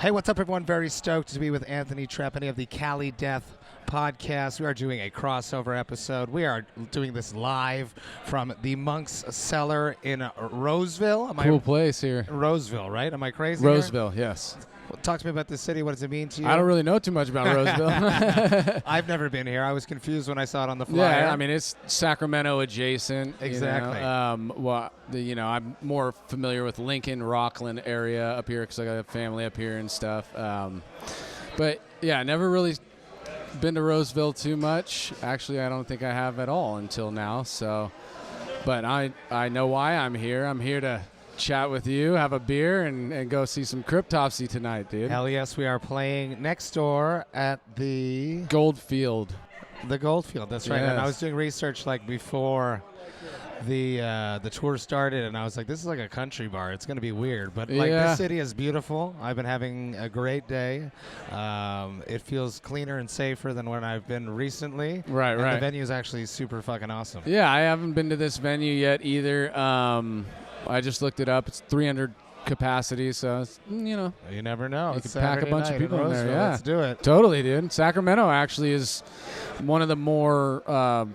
Hey, what's up, everyone? Very stoked to be with Anthony Trapani of the Cali Death Podcast. We are doing a crossover episode. We are doing this live from the Monk's Cellar in Roseville. Cool place here. Roseville, right? Am I crazy? Roseville, yes. Well, talk to me about this city. What does it mean to you? I don't really know too much about Roseville. I've never been here. I was confused when I saw it on the flyer. Yeah, I mean, it's Sacramento adjacent. Exactly. I'm more familiar with Lincoln, Rockland area up here because I got a family up here and stuff. But, yeah, never really been to Roseville too much. Actually, I don't think I have at all until now. So, but I know why I'm here. I'm here to chat with you, have a beer, and go see some Cryptopsy tonight, dude. Hell yes, we are playing next door at the Goldfield. The Goldfield, that's right. Yes. And I was doing research like before the tour started, and I was like, this is like a country bar. It's going to be weird. But like, Yeah. this city is beautiful. I've been having a great day. It feels cleaner and safer than when I've been recently. Right, and right. the venue is actually super fucking awesome. Yeah, I haven't been to this venue yet either. I just looked it up. It's 300 capacity, so it's, You never know. You It's could pack a Saturday bunch of night people in there, Roseville. yeah. Let's do it. Totally, dude. Sacramento actually is one of the more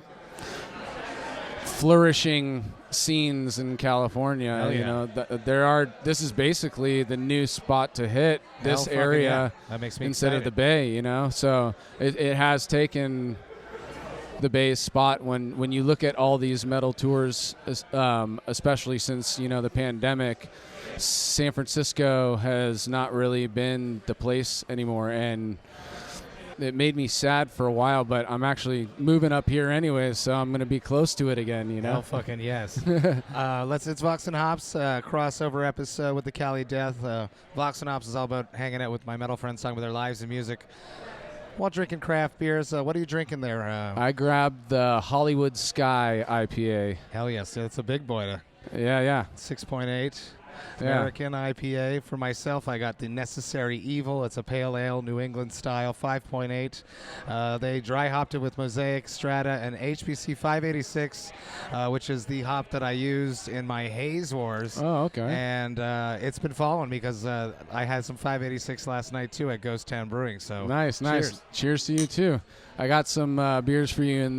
flourishing scenes in California. Hell yeah. You know, this is basically the new spot to hit this Hell fucking area yeah. That makes me instead of the excited. Bay, you know? So it has taken the Bay's spot when you look at all these metal tours, especially since, you know, the pandemic. San Francisco has not really been the place anymore, and it made me sad for a while, but I'm actually moving up here anyways, so I'm going to be close to it again, you know? Hell fucking yes. It's Vox&Hops, crossover episode with the Cali Death. Vox&Hops is all about hanging out with my metal friends, talking about their lives and music while drinking craft beers. What are you drinking there? I grabbed the Hollywood Sky IPA. Hell yes, it's a big boy. Yeah. 6.8 Yeah. American IPA. For myself, I got the Necessary Evil. It's a pale ale, New England style, 5.8. They dry hopped it with Mosaic, Strata, and HBC 586, which is the hop that I used in my Haze Wars. Oh, okay. And it's been following me because I had some 586 last night too at Ghost Town Brewing. So Nice. Cheers to you too. I got some beers for you in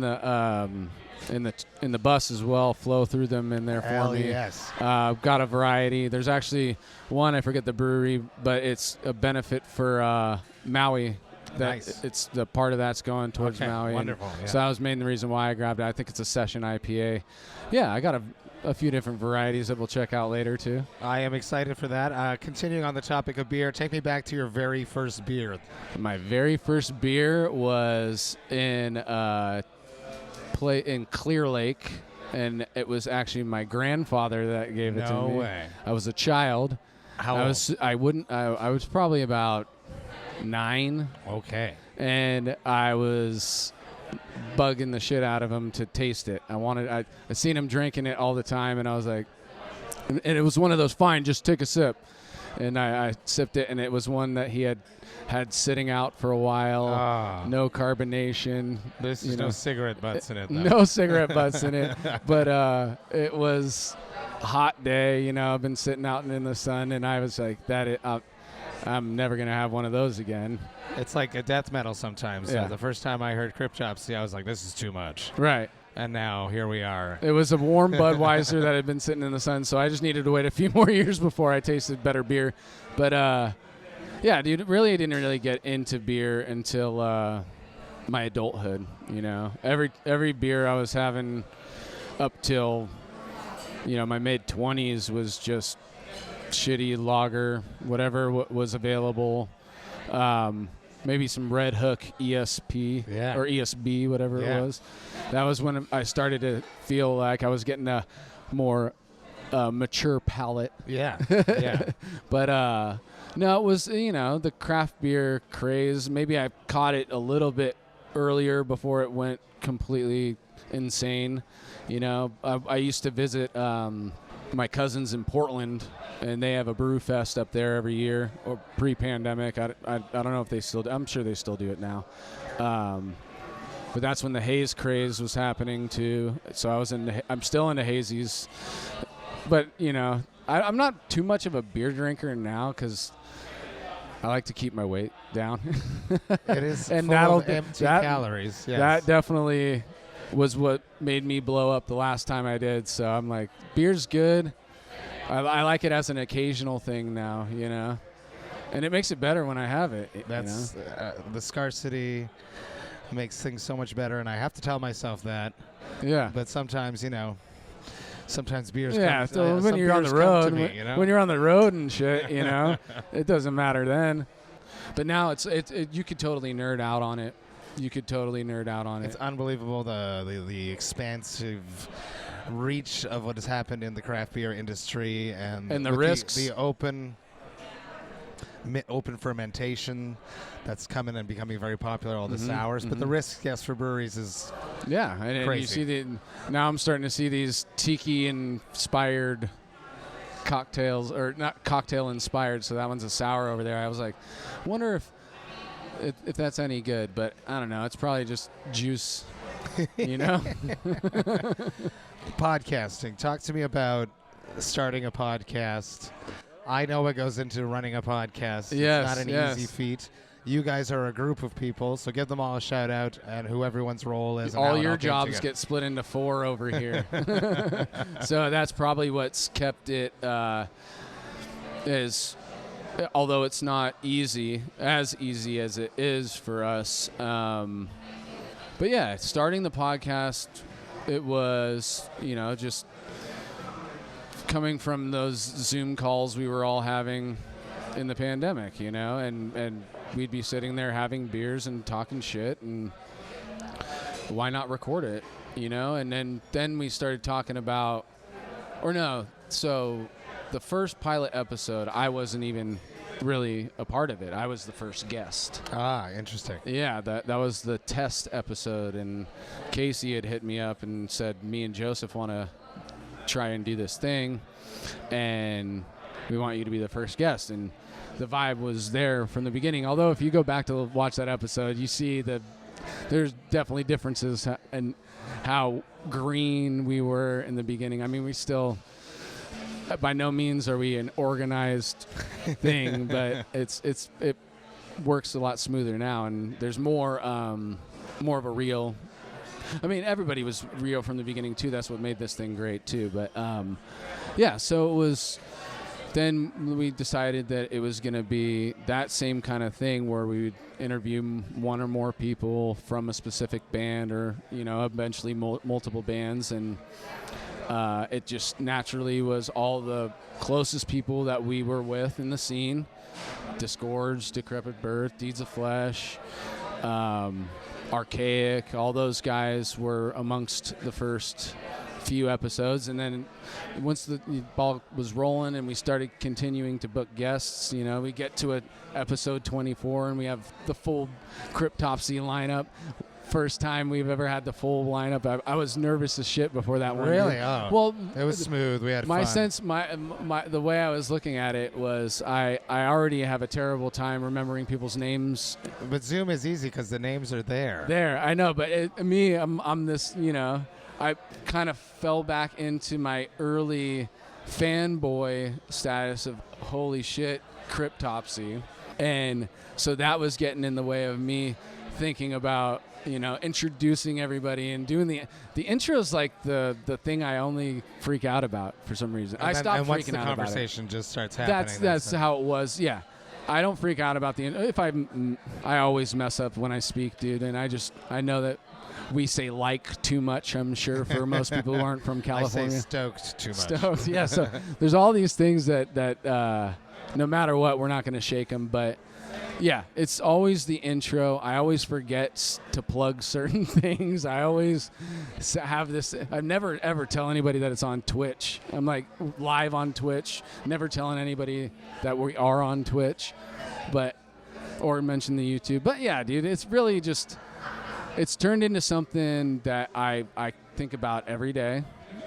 the bus as well. Flow through them in there for Hell me. yes. Got a variety. There's actually one, I forget the brewery, but it's a benefit for Maui. Nice. It's the part of that's going towards Okay, Maui. wonderful, yeah. So that was mainly the reason why I grabbed it. I think it's a session IPA. Yeah, I got a few different varieties that we'll check out later too. I am excited for that. Continuing on the topic of beer, take me back to your very first beer. My very first beer was in Clear Lake, and it was actually my grandfather that gave it to me. No way. I was a child. How old? I was probably about 9, Okay. and I was bugging the shit out of him to taste it. I seen him drinking it all the time, and I was like, and it was one of those, fine, just take a sip. And I sipped it, and it was one that he had sitting out for a while. No carbonation. This is no cigarette butts in it, though. No cigarette butts in it. But it was a hot day. You know, I've been sitting out in the sun, and I was like, I'm never going to have one of those again. It's like a death metal sometimes. Yeah. The first time I heard Cryptopsy, I was like, this is too much. Right. And now here we are. It was a warm Budweiser that had been sitting in the sun, so I just needed to wait a few more years before I tasted better beer. But, yeah, dude, I didn't really get into beer until my adulthood, you know. Every beer I was having up till, you know, my mid-20s was just shitty lager, whatever was available. Maybe some Red Hook ESP or ESB, whatever it was. That was when I started to feel like I was getting a more mature palate. Yeah. But no, it was, you know, the craft beer craze. Maybe I caught it a little bit earlier before it went completely insane. You know, I used to visit my cousins in Portland, and they have a brew fest up there every year, or pre-pandemic. I don't know if they still do. I'm sure they still do it now. But that's when the haze craze was happening too. So I'm still into hazies. But, you know, I'm not too much of a beer drinker now because I like to keep my weight down. It is and full that'll of empty that, calories. Yes. That definitely was what made me blow up the last time I did. So I'm like, beer's good. I like it as an occasional thing now, you know, and it makes it better when I have it. That's the scarcity makes things so much better, and I have to tell myself that. Yeah. But sometimes, you know, sometimes beers. Yeah. Come, So when you're on the road, when you're on the road and shit, you know, it doesn't matter then. But now it's you could totally nerd out on it. It's unbelievable the expansive reach of what has happened in the craft beer industry and the risks, the open fermentation that's coming and becoming very popular. All the sours, but the risk, yes, for breweries is and crazy. You see now I'm starting to see these tiki inspired cocktails, or not cocktail inspired. So that one's a sour over there. I was like, wonder if that's any good, but I don't know. It's probably just juice, you know. Podcasting. Talk to me about starting a podcast. I know what goes into running a podcast. Yes, it's not an easy feat. You guys are a group of people, so give them all a shout out and who everyone's role is. All your jobs get split into 4 over here. So that's probably what's kept it although it's not as easy as it is for us. But yeah, starting the podcast, it was, you know, just coming from those Zoom calls we were all having in the pandemic, you know, and we'd be sitting there having beers and talking shit, and why not record it, you know? And then we started talking about, so the first pilot episode, I wasn't even really a part of it. I was the first guest. Ah, interesting. Yeah, that was the test episode, and Casey had hit me up and said, me and Joseph want to try and do this thing, and we want you to be the first guest. And the vibe was there from the beginning. Although if you go back to watch that episode, you see that there's definitely differences in how green we were in the beginning. I mean, we still, by no means are we an organized thing, but it works a lot smoother now, and there's more of a real. I mean, everybody was real from the beginning too. That's what made this thing great too. But yeah, so it was. Then we decided that it was going to be that same kind of thing where we would interview one or more people from a specific band, or, you know, eventually multiple bands. And it just naturally was all the closest people that we were with in the scene. Disgorged, Decrepit Birth, Deeds of Flesh, Archaic, all those guys were amongst the first few episodes. And then once the ball was rolling and we started continuing to book guests, you know, we get to episode 24 and we have the full Cryptopsy lineup. First time we've ever had the full lineup. I was nervous as shit before that one. Really? Oh. Well, it was smooth. We had my fun. sense, the way I was looking at it was I already have a terrible time remembering people's names. But Zoom is easy because the names are there. There, I know, but I'm this, you know, I kind of fell back into my early fanboy status of holy shit, Cryptopsy. And so that was getting in the way of me thinking about, you know, introducing everybody and doing the intro is like the thing I only freak out about for some reason. I stopped freaking out about it. And once the conversation just starts happening. That's how it was. Yeah. I don't freak out about if I always mess up when I speak, dude, and I know that we say like too much, I'm sure, for most people who aren't from California. I say stoked too much. Stoked, yeah. So there's all these things that no matter what, we're not going to shake them. But yeah, it's always the intro. I always forget to plug certain things. I always have this. I never ever tell anybody that it's on Twitch. I'm like live on Twitch. Never telling anybody that we are on Twitch, or mention the YouTube. But yeah, dude, it's really just. It's turned into something that I think about every day.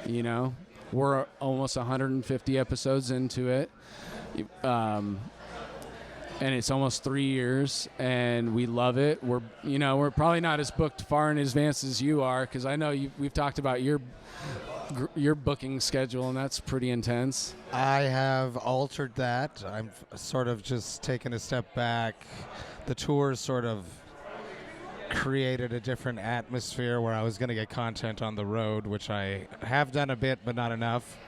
You know, we're almost 150 episodes into it. And it's almost 3 years, and we love it. We're probably not as booked far in advance as you are, because I know we've talked about your your booking schedule, and that's pretty intense. I have altered that. I'm sort of just taking a step back. The tour sort of created a different atmosphere where I was going to get content on the road, which I have done a bit, but not enough.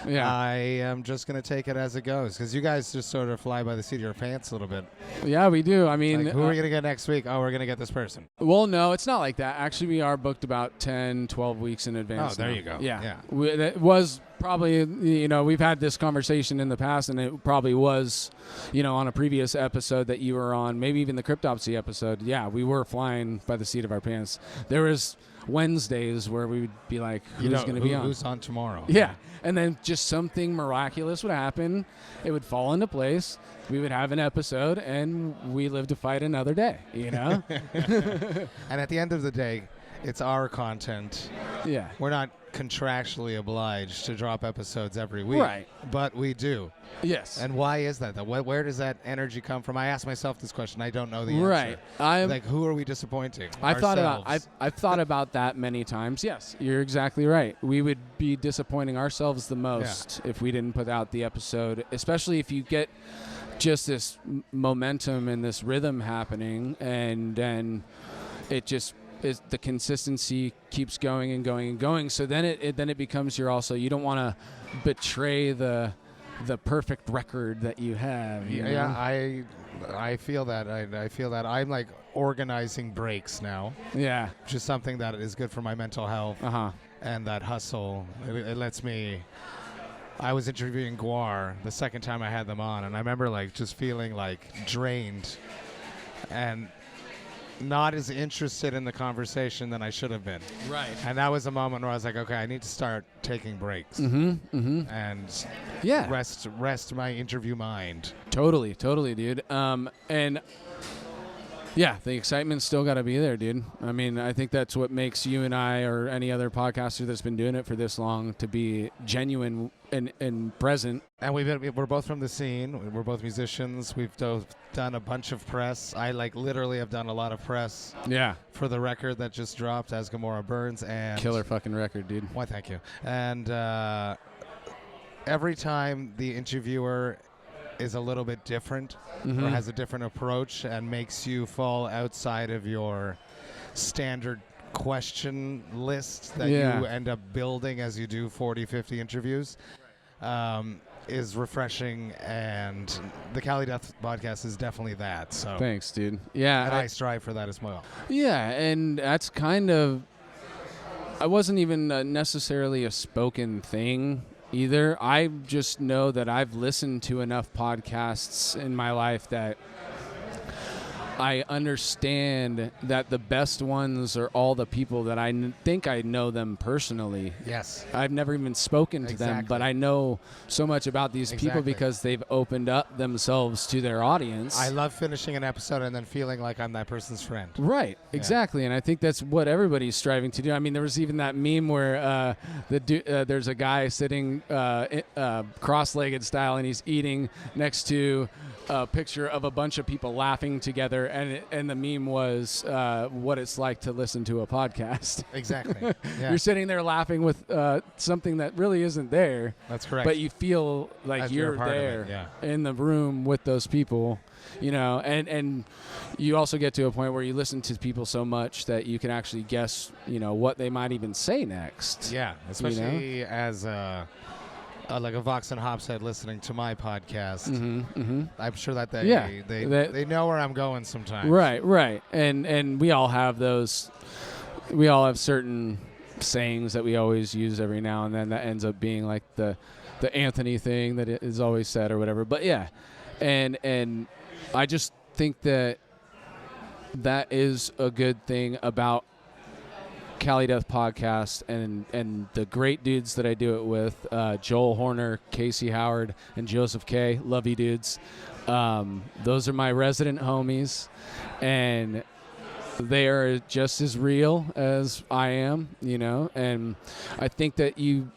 Yeah. I am just going to take it as it goes, because you guys just sort of fly by the seat of your pants a little bit. Yeah, we do. I mean, Like, who are we going to get next week? Oh, we're going to get this person. well, no, it's not like that. Actually, we are booked about 10, 12 weeks in advance. Oh, there now. you go. Yeah. That was probably, we've had this conversation in the past, and it probably was, on a previous episode that you were on, maybe even the Cryptopsy episode. Yeah, we were flying by the seat of our pants. There was Wednesdays where we would be like, who's going to be on? Who's on tomorrow? Yeah. And then just something miraculous would happen. It would fall into place. We would have an episode, and we live to fight another day, And at the end of the day, it's our content. Yeah. We're not contractually obliged to drop episodes every week. Right. But we do. Yes. And why is that, though? Where does that energy come from? I ask myself this question. I don't know the Right. answer. Like, who are we disappointing? I've thought about that many times. Yes, you're exactly right. We would be disappointing ourselves the most if we didn't put out the episode, especially if you get just this momentum and this rhythm happening, and then it just is, the consistency keeps going and going and going. So then it becomes you don't want to betray the perfect record that you have. You know? Yeah, I feel that. I feel that. I'm like organizing breaks now. Yeah. Which is something that is good for my mental health. Uh-huh. And that hustle. It lets me. I was interviewing Guar the second time I had them on, and I remember like just feeling like drained and not as interested in the conversation than I should have been. Right. And that was a moment where I was like, okay, I need to start taking breaks. And rest my interview mind. Totally, dude. And yeah, the excitement's still got to be there, dude. I mean, I think that's what makes you and I or any other podcaster that's been doing it for this long to be genuine and present. And we're both from the scene. We're both musicians. We've done a bunch of press. I literally have done a lot of press. Yeah. For the record that just dropped, As Gomorrah Burns, and killer fucking record, dude. Why, thank you. And every time the interviewer is a little bit different or has a different approach and makes you fall outside of your standard question list that you end up building as you do 40, 50 interviews, is refreshing. And the Cali Death Podcast is definitely that. So thanks, dude. Yeah. And I strive for that as well. Yeah, and that's kind of, I wasn't even necessarily a spoken thing either. I just know that I've listened to enough podcasts in my life that I understand that the best ones are all the people that I think I know them personally. Yes. I've never even spoken to them, but I know so much about these people because they've opened up themselves to their audience. I love finishing an episode and then feeling like I'm that person's friend. Right, exactly. And I think that's what everybody's striving to do. I mean, there was even that meme where there's a guy sitting cross-legged style, and he's eating next to a picture of a bunch of people laughing together, and the meme was what it's like to listen to a podcast. Exactly. Yeah. You're sitting there laughing with something that really isn't there. That's correct. But you feel like As you're part there of it, in the room with those people, and you also get to a point where you listen to people so much that you can actually guess, what they might even say next. Yeah, especially as like a Vox&Hops head listening to my podcast. I'm sure that they know where I'm going sometimes. Right. And we all have those. We all have certain sayings that we always use every now and then that ends up being like the Anthony thing that is always said or whatever. But yeah, and I just think that is a good thing about Cali Death Podcast and the great dudes that I do it with, Joel Horner, Casey Howard, and Joseph K. Love you, dudes. Those are my resident homies, and they are just as real as I am, and I think that you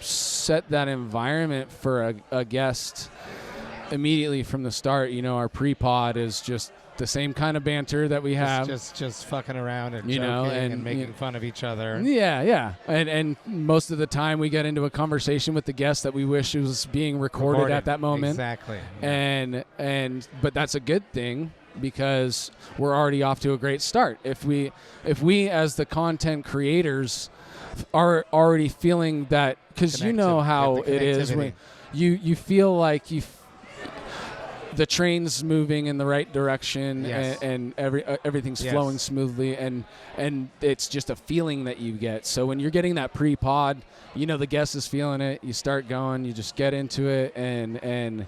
set that environment for a guest immediately from the start, our pre-pod is just the same kind of banter that we have. Just fucking around and you joking know, and making fun of each other. Yeah. And most of the time we get into a conversation with the guest that we wish was being recorded at that moment. Exactly. But that's a good thing because we're already off to a great start. If we as the content creators are already feeling that, because you know how it is when you feel like the train's moving in the right direction, yes. and everything's flowing smoothly, and it's just a feeling that you get. So when you're getting that pre-pod, the guest is feeling it. You start going, you just get into it, and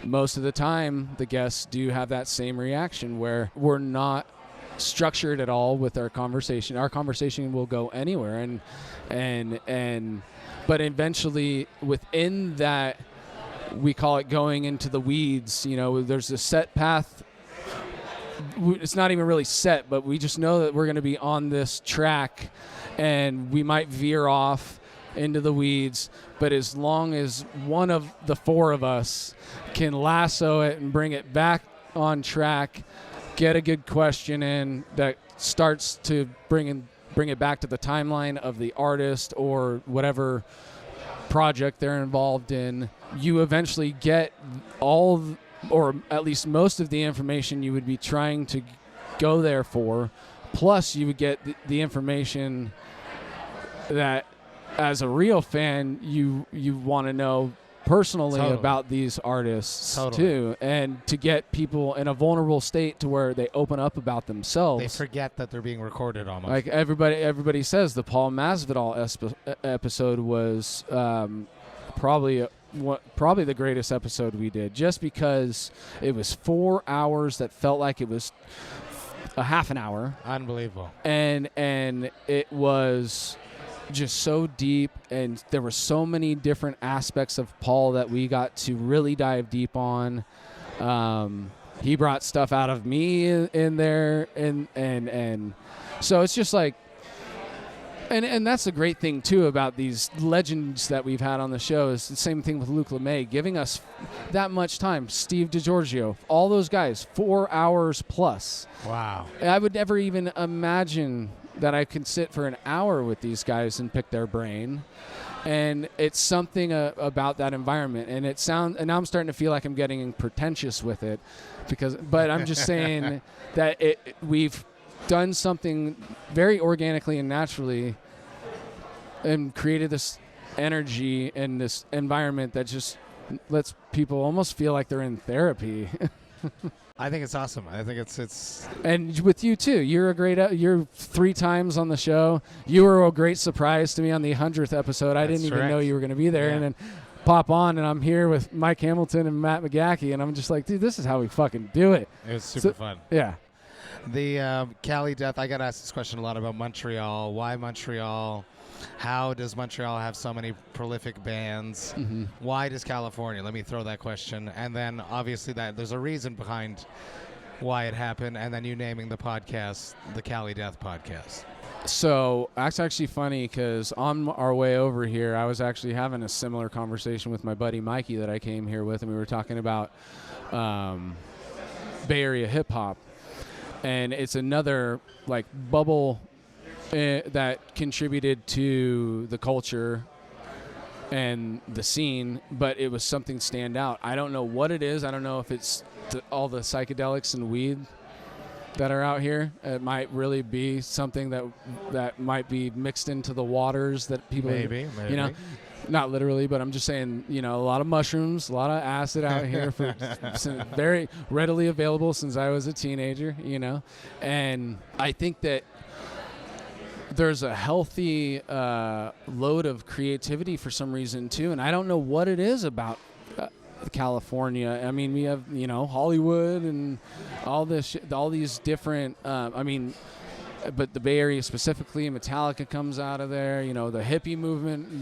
most of the time the guests do have that same reaction where we're not structured at all with our conversation. Our conversation will go anywhere, but eventually within that, we call it going into the weeds. There's a set path. It's not even really set, but we just know that we're going to be on this track, and we might veer off into the weeds. But as long as one of the four of us can lasso it and bring it back on track, get a good question in that starts to bring it back to the timeline of the artist or whatever project they're involved in, you eventually get all, or at least most of the information you would be trying to go there for, plus you would get the information that as a real fan you want to know personally about these artists too, and to get people in a vulnerable state to where they open up about themselves. They forget that they're being recorded almost. Like everybody says the Paul Masvidal episode was probably the greatest episode we did, just because it was 4 hours that felt like it was a half an hour. Unbelievable. And it was just so deep, and there were so many different aspects of Paul that we got to really dive deep on. He brought stuff out of me in there, and so it's just like, and that's the great thing too about these legends that we've had on the show is the same thing with Luke LeMay, giving us that much time. Steve DiGiorgio, all those guys, 4 hours plus. Wow. I would never even imagine that I could sit for an hour with these guys and pick their brain. And it's something about that environment. And and now I'm starting to feel like I'm getting pretentious with it, but I'm just saying that we've done something very organically and naturally and created this energy and this environment that just lets people almost feel like they're in therapy. I think it's awesome. I think it's and with you too. You're 3 times on the show. You were a great surprise to me on the 100th episode. I didn't even know you were going to be there, and then pop on, and I'm here with Mike Hamilton and Matt McGachy, and I'm just like, dude, this is how we fucking do it. It was super fun. Yeah. The Cali Death. I got asked this question a lot about Montreal. Why Montreal? How does Montreal have so many prolific bands? Mm-hmm. Why does California? Let me throw that question. And then obviously that there's a reason behind why it happened, and then you naming the podcast the Cali Death Podcast. So that's actually funny because on our way over here, I was actually having a similar conversation with my buddy Mikey that I came here with, and we were talking about Bay Area hip hop. And it's another like bubble that contributed to the culture and the scene, but it was something stand out. I don't know what it is. I don't know if it's all the psychedelics and weed that are out here. It might really be something that might be mixed into the waters that people maybe. Not literally, but I'm just saying, a lot of mushrooms, a lot of acid out here, very readily available since I was a teenager, and I think that there's a healthy load of creativity for some reason too, and I don't know what it is about California. I mean, we have Hollywood and all this, all these different. But the Bay Area specifically, Metallica comes out of there. The hippie movement.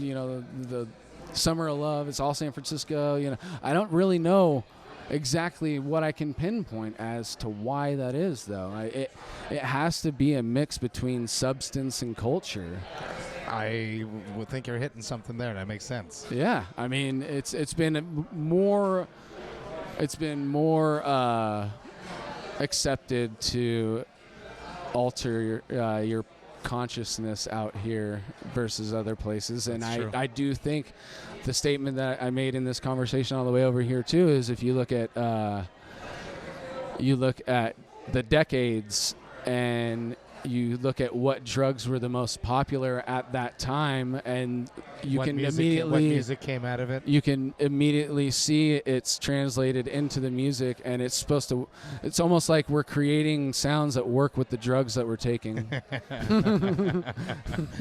The Summer of Love. It's all San Francisco. I don't really know exactly what I can pinpoint as to why that is, though. It has to be a mix between substance and culture. I would think you're hitting something there. That makes sense. Yeah, I mean, it's been more it's been more accepted to alter your consciousness out here versus other places. And I do think the statement that I made in this conversation on the way over here too is if you look at the decades and you look at what drugs were the most popular at that time, and what music came out of it. You can immediately see it's translated into the music, and it's almost like we're creating sounds that work with the drugs that we're taking.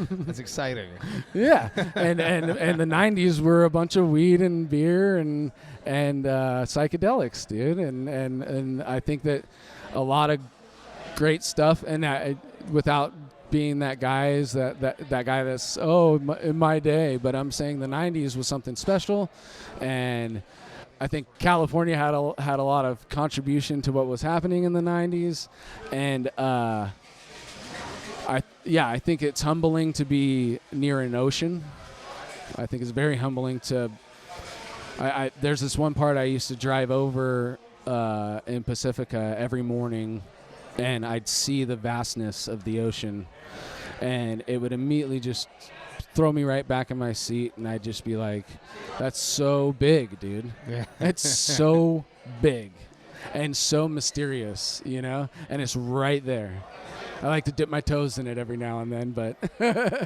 That's exciting. Yeah, and the 90s were a bunch of weed and beer and psychedelics, dude, and I think that a lot of great stuff, and without being that guy is that guy that's in my day, but I'm saying the 90s was something special, and I think California had a lot of contribution to what was happening in the 90s, and I think it's humbling to be near an ocean. I think it's very humbling to. There's this one part I used to drive over in Pacifica every morning, and I'd see the vastness of the ocean, and it would immediately just throw me right back in my seat, and I'd just be like, that's so big, dude. Yeah. It's so big and so mysterious, and it's right there. I like to dip my toes in it every now and then, but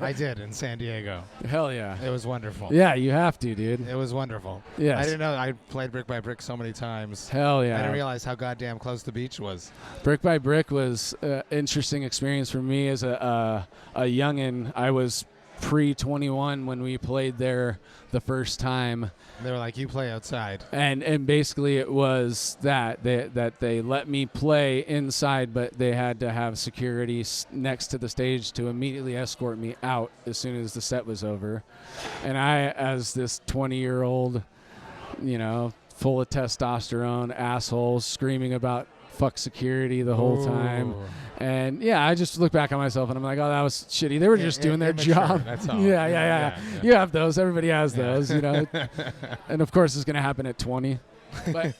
I did in San Diego. Hell yeah. It was wonderful. Yeah, you have to, dude. It was wonderful. Yes. I didn't know. I played Brick by Brick so many times. Hell yeah. I didn't realize how goddamn close the beach was. Brick by Brick was an interesting experience for me as a youngin'. I was pre-21 when we played there the first time. They were like, you play outside. And basically it was that they let me play inside, but they had to have security next to the stage to immediately escort me out as soon as the set was over. And I, as this 20-year-old, full of testosterone asshole, screaming about fuck security the whole time. And I just look back on myself and I'm like, oh, that was shitty. They were just doing their job. That's all. Yeah. You have those. Everybody has those, And of course it's going to happen at 20. But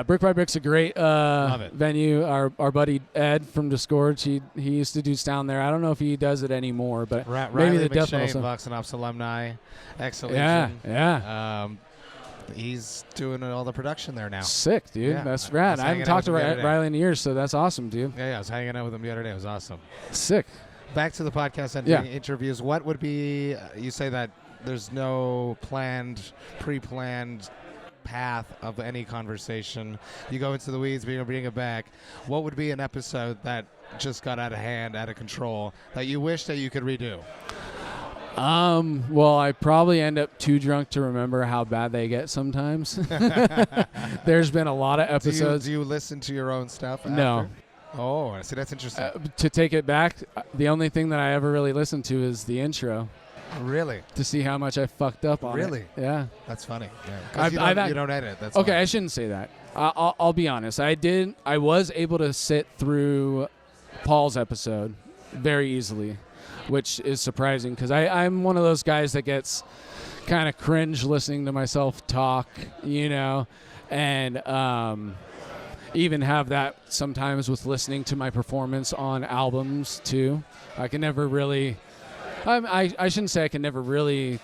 Brick by Brick's a great venue. Our buddy Ed from Discord, he used to do down there. I don't know if he does it anymore, but maybe the Death McShane, Vox&Hops alumni, excellent. Yeah. He's doing all the production there now. Sick, dude. Yeah. That's rad. I haven't talked to Riley in years, so that's awesome, dude. Yeah, I was hanging out with him the other day. It was awesome. Sick. Back to the podcast and interviews. What would be, you say that there's no pre-planned path of any conversation. You go into the weeds, bring it back. What would be an episode that just got out of hand, out of control, that you wish that you could redo? Well, I probably end up too drunk to remember how bad they get sometimes. There's been a lot of episodes. Do you listen to your own stuff after? No. Oh, see, that's interesting. To take it back, the only thing that I ever really listened to is the intro. Really? To see how much I fucked up on it. Really? Yeah. That's funny. Yeah. You don't edit. That's okay, fine. I shouldn't say that. I'll be honest. I was able to sit through Paul's episode very easily, which is surprising because I'm one of those guys that gets kind of cringe listening to myself talk, and even have that sometimes with listening to my performance on albums too. I can never really, I shouldn't say I can never really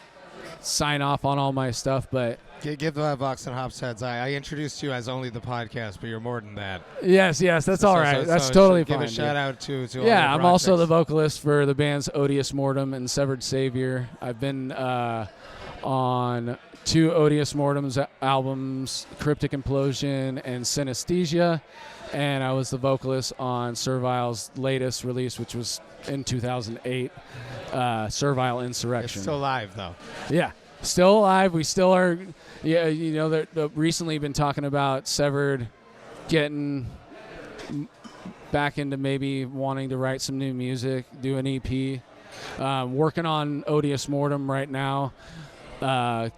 sign off on all my stuff, but give the Vox&Hops heads. I introduced you as only the podcast, but you're more than that. Yes, that's all right. That's totally fine. Give a shout out to all yeah, I'm also the vocalist for the bands Odious Mortem and Severed Savior. I've been on 2 Odious Mortem's albums, Cryptic Implosion and Synesthesia, and I was the vocalist on Servile's latest release, which was in 2008, Servile Insurrection. It's still live, though. Yeah. Still alive. We still are. Yeah, they're recently been talking about Severed getting back into maybe wanting to write some new music, do an EP. Working on Odious Mortem right now.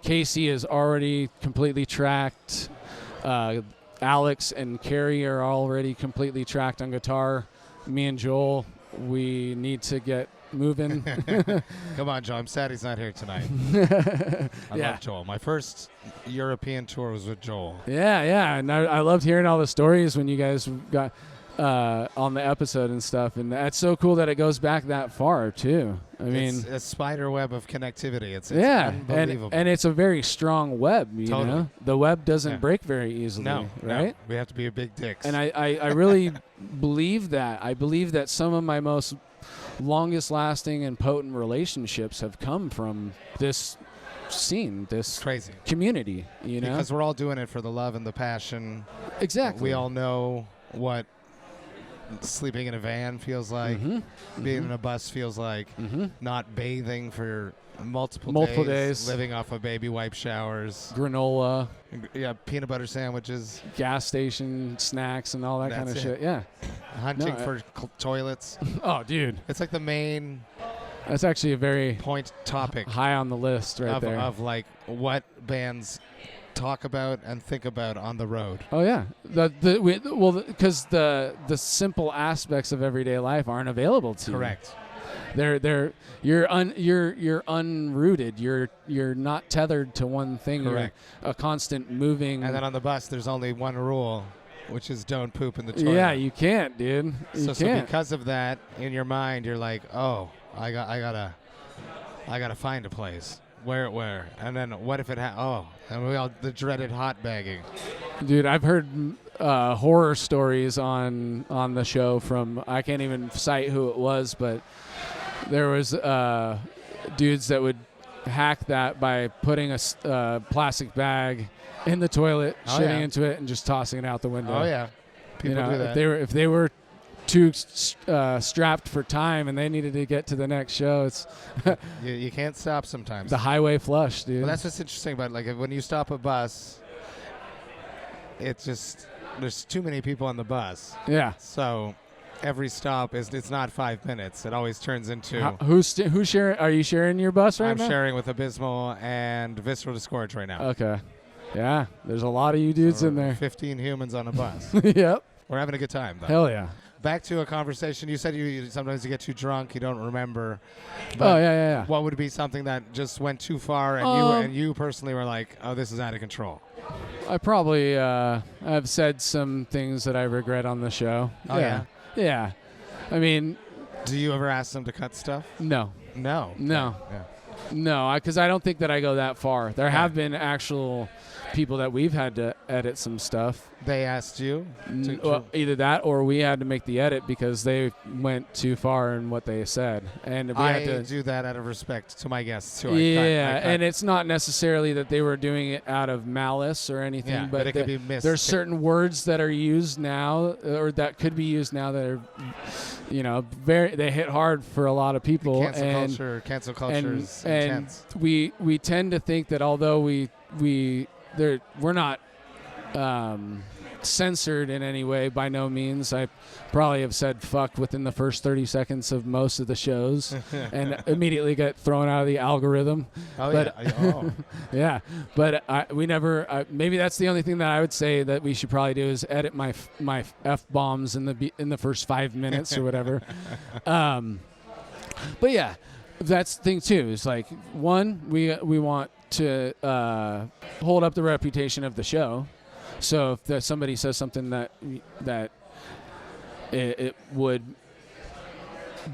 Casey is already completely tracked. Alex and Carrie are already completely tracked on guitar. Me and Joel, we need to get moving. Come on, Joel. I'm sad he's not here tonight. I love Joel. My first European tour was with Joel. Yeah. And I loved hearing all the stories when you guys got on the episode and stuff. And that's so cool that it goes back that far, too. I mean, it's a spider web of connectivity. It's unbelievable. And it's a very strong web, you know? The web doesn't break very easily, right? No. We have to be a big dicks. And I really believe that. I believe that some of my most longest lasting and potent relationships have come from this scene, this crazy community, you know? Because we're all doing it for the love and the passion. Exactly. We all know what sleeping in a van feels like, being in a bus feels like, not bathing for multiple days, living off of baby wipe showers, granola, peanut butter sandwiches, gas station snacks, and all that kind of shit. Yeah, hunting for toilets. Oh, dude, it's like the main. That's actually a very topic high on the list right there of like what bands talk about and think about on the road. Oh yeah, because the simple aspects of everyday life aren't available to you. Correct. You're unrooted. You're not tethered to one thing. Correct. You're a constant moving. And then on the bus, there's only one rule, which is don't poop in the toilet. Yeah, you can't, dude. So because of that, in your mind, you're like, oh, I gotta find a place. Where? And then what if it and we all the dreaded hot bagging. Dude, I've heard horror stories on the show from, I can't even cite who it was, but there was dudes that would hack that by putting a plastic bag in the toilet, shitting into it, and just tossing it out the window. Oh yeah, people do that. If they were too strapped for time and they needed to get to the next show, it's you can't stop sometimes. The highway flush, dude. Well, that's what's interesting about when you stop a bus, it's just there's too many people on the bus. Yeah. So every stop it's not 5 minutes. It always turns into who's sharing? Are you sharing your bus right now? I'm sharing with Abysmal and Visceral Discourage right now. Okay. Yeah, there's a lot of you dudes in there. 15 humans on a bus. Yep. We're having a good time though. Hell yeah. Back to a conversation. You said you sometimes you get too drunk, you don't remember. But yeah. What would be something that just went too far, and you personally were like, "Oh, this is out of control"? I probably have said some things that I regret on the show. Oh yeah. Yeah. I mean, do you ever ask them to cut stuff? No. No. No. Yeah. No, because I don't think that I go that far. There have been actual people that we've had to edit some stuff. They asked you? Well, either that or we had to make the edit because they went too far in what they said. And we had to do that out of respect to my guests, too. Yeah, and it's not necessarily that they were doing it out of malice or anything, but it could be missed. There's certain words that are used now or that could be used now that are, they hit hard for a lot of people. Cancel culture is intense. And we tend to think that although we're not censored in any way, by no means. I probably have said fuck within the first 30 seconds of most of the shows and immediately get thrown out of the algorithm. Yeah. But we never, maybe that's the only thing that I would say that we should probably do is edit my F-bombs in the first 5 minutes or whatever. But yeah, that's the thing too. Is like, one, we want to hold up the reputation of the show. So if somebody says something that it would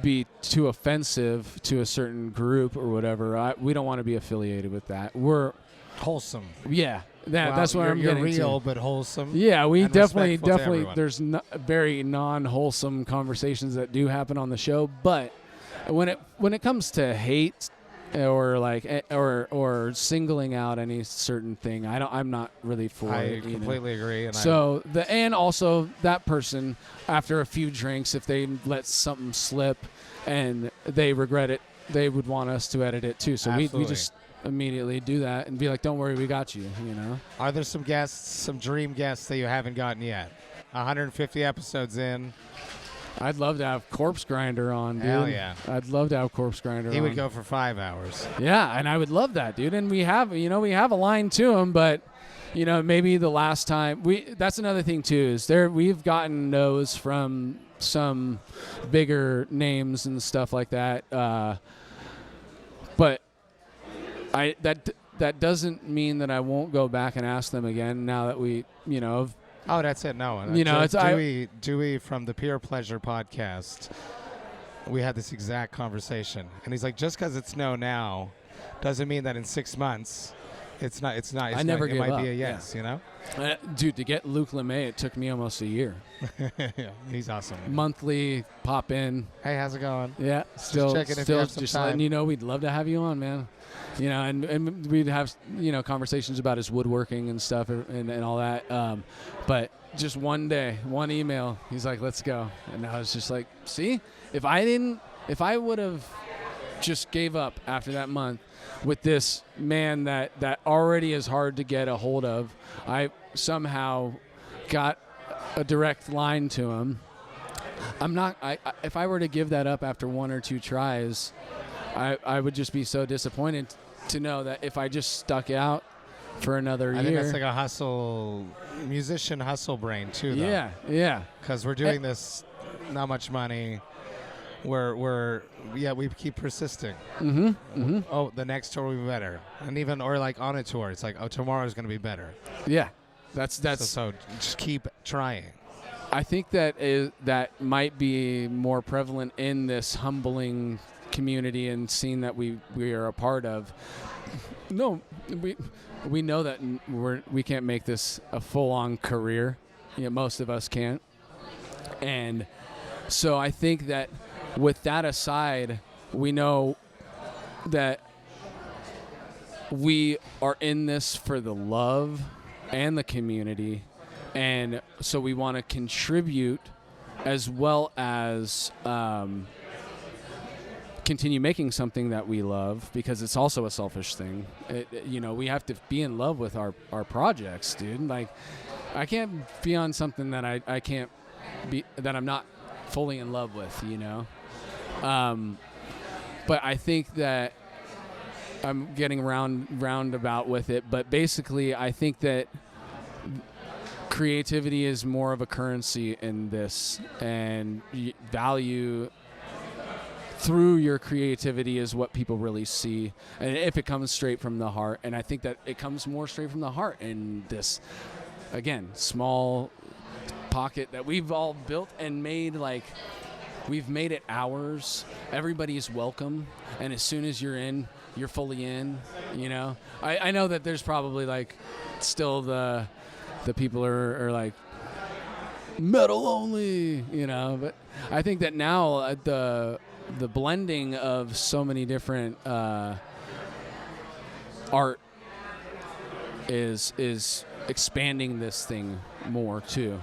be too offensive to a certain group or whatever, we don't want to be affiliated with that. We're wholesome. Yeah, that's what I'm getting to. You're real but wholesome. Yeah, we definitely. There's very non-wholesome conversations that do happen on the show, but when it comes to hate or singling out any certain thing, I'm not really for it. I completely agree. And also that person, after a few drinks, if they let something slip and they regret it, they would want us to edit it too. So we just immediately do that and be like, don't worry, we got you. Are there some dream guests that you haven't gotten yet? 150 episodes in. I'd love to have Corpse Grinder on, dude. Hell yeah. I'd love to have Corpse Grinder on. He would go for 5 hours. Yeah, and I would love that, dude. And we have a line to him, but maybe the last time that's another thing too, is we've gotten no's from some bigger names and stuff like that. But that doesn't mean that I won't go back and ask them again now that we, have, Oh, that's it. No, it's Dewey from the Pure Pleasure podcast. We had this exact conversation, and he's like, just because it's no now, doesn't mean that in 6 months, it's not. It might be a yes. Dude, to get Luke LeMay, it took me almost a year. Yeah, he's awesome. Monthly pop in. Hey, how's it going? Yeah, still checking if you have some just time. letting you know we'd love to have you on, man. And we'd have conversations about his woodworking and stuff and all that. But just one day, one email, he's like, "Let's go," and I was just like, "See, if I would have just gave up after that month with this man that already is hard to get a hold of, I somehow got a direct line to him. If I were to give that up after one or two tries, I would just be so disappointed to know that if I just stuck out for another year. I think that's like a musician hustle brain too, though. Yeah. Because we're doing this, not much money. We keep persisting. Mm-hmm. Oh, the next tour will be better, or like on a tour, it's like, oh, tomorrow's going to be better. Yeah, that's. So just keep trying. I think that might be more prevalent in this humbling community and scene that we are a part of. No, we know that we can't make this a full-on career. Most of us can't, and so I think that. With that aside, we know that we are in this for the love and the community, and so we want to contribute as well as continue making something that we love, because it's also a selfish thing. We have to be in love with our projects, dude. Like, I can't be on something that I can't be, that I'm not fully in love with, But I think that I'm getting roundabout with it. But basically, I think that creativity is more of a currency in this, and value through your creativity is what people really see. And if it comes straight from the heart, and I think that it comes more straight from the heart in this, again, small pocket that we've all built and made, like, we've made it ours. Everybody's welcome, and as soon as you're in, you're fully in. I know that there's probably like still the people are like metal only, but I think that now the blending of so many different art is expanding this thing more too.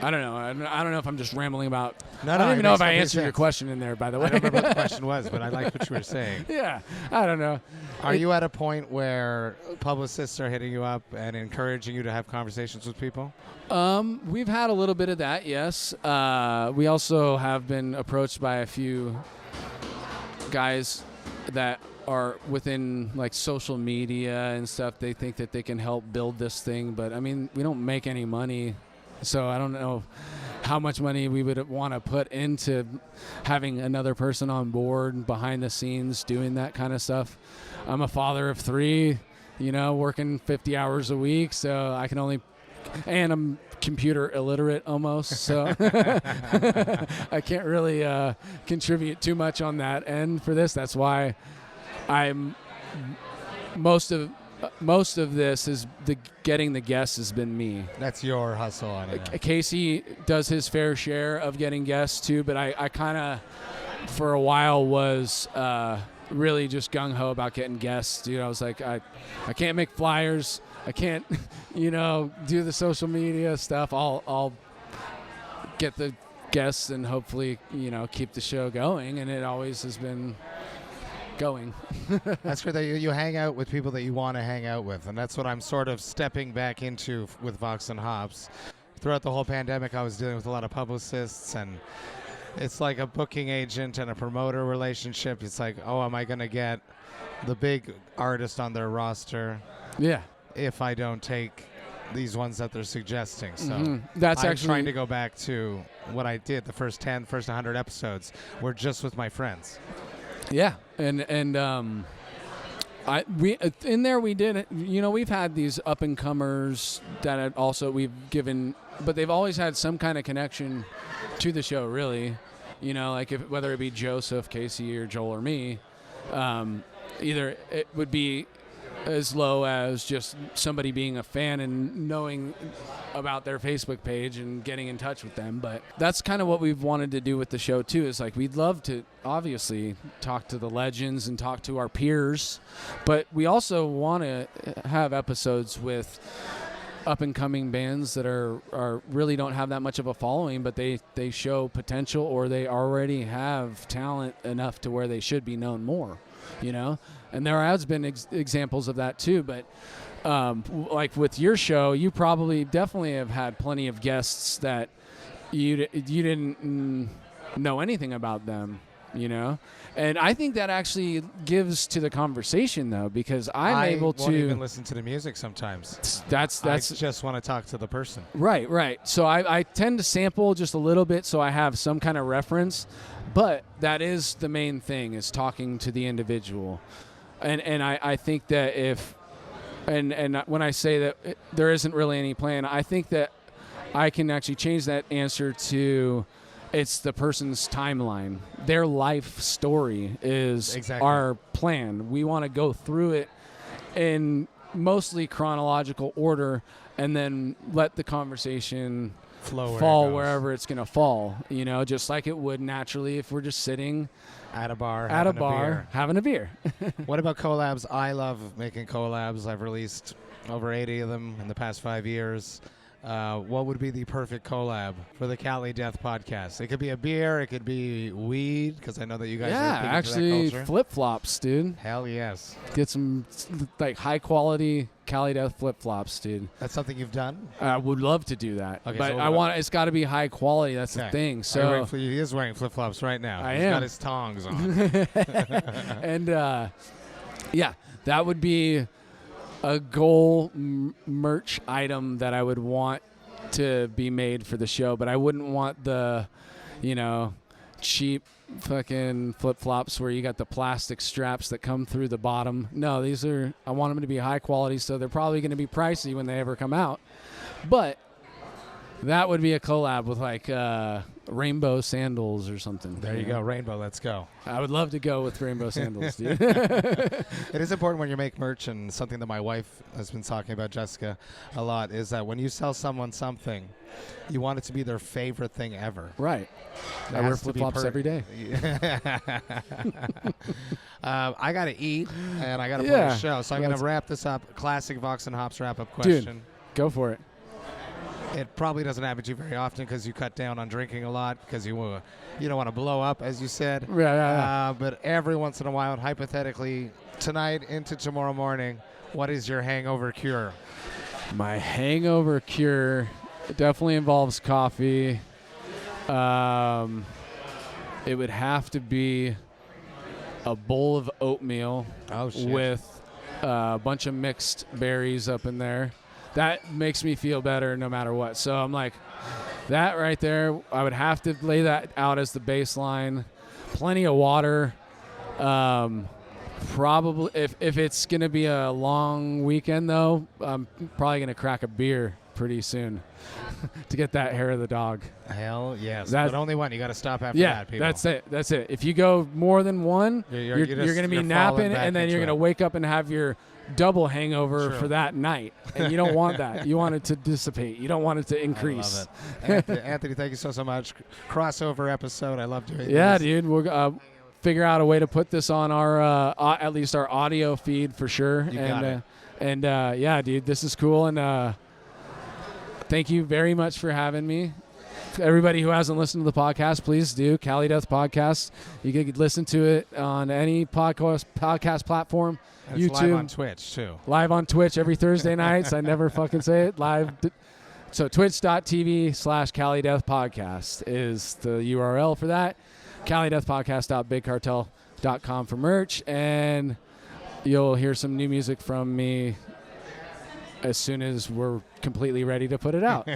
I don't know. I don't know if I'm just rambling about. I don't even know if I answered your question in there, by the way. I don't remember what the question was, but I like what you were saying. Yeah, I don't know. Are you at a point where publicists are hitting you up and encouraging you to have conversations with people? We've had a little bit of that, yes. We also have been approached by a few guys that are within like social media and stuff. They think that they can help build this thing, but I mean, we don't make any money. So I don't know how much money we would want to put into having another person on board behind the scenes doing that kind of stuff. I'm a father of 3, working 50 hours a week, so I can only, and I'm computer illiterate almost, so I can't really contribute too much on that end for this. That's why I'm most of this is getting the guests has been me. That's your hustle on it. Casey does his fair share of getting guests too, but I kind of, for a while, was really just gung-ho about getting guests, dude. I was like, I can't make flyers. I can't, do the social media stuff. I'll get the guests and hopefully, keep the show going, and it always has been going. That's great that you hang out with people that you want to hang out with, and that's what I'm sort of stepping back into with Vox&Hops. Throughout the whole pandemic, I was dealing with a lot of publicists, and it's like a booking agent and a promoter relationship. It's like, oh, am I going to get the big artist on their roster? Yeah. if I don't take these ones that they're suggesting. So That's I'm actually trying to go back to what I did the first 100 episodes were just with my friends. Yeah, and we in there we did, we've had these up and comers that also we've given, but they've always had some kind of connection to the show, really. Like whether it be Joseph, Casey, or Joel or me, either it would be as low as just somebody being a fan and knowing about their Facebook page and getting in touch with them. But that's kind of what we've wanted to do with the show too, is like we'd love to obviously talk to the legends and talk to our peers, but we also want to have episodes with up and coming bands that are really don't have that much of a following, but they show potential, or they already have talent enough to where they should be known more, And there has been examples of that too, but like with your show, you definitely have had plenty of guests that you didn't know anything about them, And I think that actually gives to the conversation, though, because I'm able to won't even listen to the music sometimes. That's I just want to talk to the person. Right. So I tend to sample just a little bit so I have some kind of reference, but that is the main thing, is talking to the individual. And I think that and when I say that there isn't really any plan, I think that I can actually change that answer to it's the person's timeline. Their life story is our plan. We want to go through it in mostly chronological order and then let the conversation fall wherever it's going to fall, just like it would naturally if we're just sitting at a bar having a beer. What about collabs? I love making collabs. I've released over 80 of them in the past 5 years. What would be the perfect collab for the Cali Death Podcast? It could be a beer. It could be weed, because I know that you guys are big into that culture. Flip-flops, dude. Hell yes. Get some high-quality Cali Death flip-flops, dude. That's something you've done? I would love to do that. Okay, but it's got to be high quality. That's the thing. So he is wearing flip-flops right now. He's got his tongs on. And, that would be a goal merch item that I would want to be made for the show, but I wouldn't want the, cheap fucking flip-flops where you got the plastic straps that come through the bottom. No, I want them to be high quality, so they're probably going to be pricey when they ever come out. But that would be a collab with like rainbow sandals or something. There you go, rainbow. Let's go. I would love to go with rainbow sandals, dude. It is important when you make merch, and something that my wife has been talking about, Jessica, a lot, is that when you sell someone something, you want it to be their favorite thing ever. Right. I wear flip-flops every day. I got to eat, and I got to play a show, so I'm going to wrap this up. Classic Vox and Hops wrap-up question. Dude, go for it. It probably doesn't happen to you very often because you cut down on drinking a lot because you don't want to blow up, as you said. Yeah. But every once in a while, hypothetically, tonight into tomorrow morning, what is your hangover cure? My hangover cure definitely involves coffee. It would have to be a bowl of oatmeal with a bunch of mixed berries up in there. That makes me feel better no matter what. So I'm like, that right there, I would have to lay that out as the baseline. Plenty of water. Probably, if it's going to be a long weekend, though, I'm probably going to crack a beer pretty soon to get that hair of the dog. Hell yes. But only one. You got to stop after that, people. That's it. If you go more than one, you're going to be napping, and then you're going to wake up and have your double hangover for that night, and you don't want that. You want it to dissipate. You don't want it to increase. I love it. Anthony, thank you so much. Crossover episode. I love doing this. Yeah, dude. We'll figure out a way to put this on our at least our audio feed for sure. You got it. And yeah, dude, this is cool. And thank you very much for having me. Everybody who hasn't listened to the podcast, please do. Cali Death Podcast. You can listen to it on any podcast platform. And it's YouTube. live on Twitch, too. Live on Twitch every Thursday nights. I never fucking say it. Live. So twitch.tv/Cali Death Podcast is the URL for that. CaliDeathPodcast.BigCartel.com for merch. And you'll hear some new music from me as soon as we're completely ready to put it out.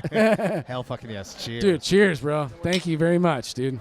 Hell fucking yes. Cheers. Dude, cheers, bro. Thank you very much, dude.